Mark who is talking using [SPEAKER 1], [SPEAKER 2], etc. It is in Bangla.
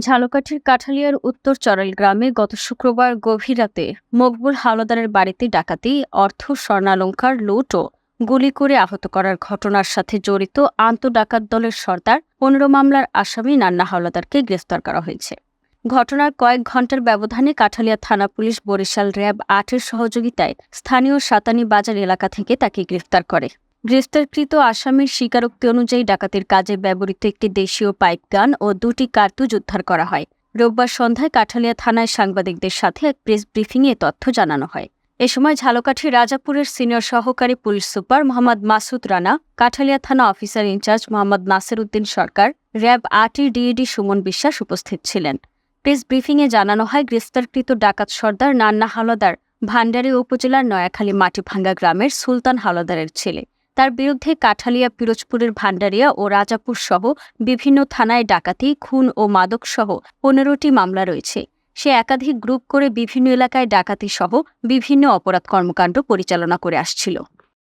[SPEAKER 1] ঝালকাঠির কাঠালিয়ার উত্তর চড়াইল গ্রামে গত শুক্রবার গভীর রাতে মকবুল হাওলাদারের বাড়িতে ডাকাতি, অর্থ, স্বর্ণালংকার লুট ও গুলি করে আহত করার ঘটনার সাথে জড়িত আন্তঃডাকাত দলের সর্দার ১৫ মামলার আসামি নান্না হাওলাদারকে গ্রেফতার করা হয়েছে। ঘটনার কয়েক ঘণ্টার ব্যবধানে কাঠালিয়া থানা পুলিশ বরিশাল র্যাব ৮-এর সহযোগিতায় স্থানীয় সাতানি বাজার এলাকা থেকে তাকে গ্রেফতার করে। গ্রেফতারকৃত আসামির স্বীকারোক্তি অনুযায়ী ডাকাতির কাজে ব্যবহৃত একটি দেশীয় পাইপ গান ও ২টি কার্তুজ উদ্ধার করা হয়। রোববার সন্ধ্যায় কাঠালিয়া থানায় সাংবাদিকদের সাথে এক প্রেস ব্রিফিংয়ে তথ্য জানানো হয়। এ সময় ঝালকাঠি রাজাপুরের সিনিয়র সহকারী পুলিশ সুপার মোহাম্মদ মাসুদ রানা, কাঠালিয়া থানা অফিসার ইনচার্জ মোহাম্মদ নাসির উদ্দিন সরকার, র্যাব ৮-এর ডিএডি সুমন বিশ্বাস উপস্থিত ছিলেন। প্রেস ব্রিফিংয়ে জানানো হয়, গ্রেফতারকৃত ডাকাত সর্দার নান্না হাওলাদার ভান্ডারী উপজেলার নয়াখালী মাটিভাঙ্গা গ্রামের সুলতান হাওলাদারের ছেলে। তার বিরুদ্ধে কাঠালিয়া, পিরোজপুরের ভান্ডারিয়া ও রাজাপুর সহ বিভিন্ন থানায় ডাকাতি, খুন ও মাদক সহ ১৫টি মামলা রয়েছে। সে একাধিক গ্রুপ করে বিভিন্ন এলাকায় ডাকাতি সহ বিভিন্ন অপরাধ কর্মকাণ্ড পরিচালনা করে আসছিল।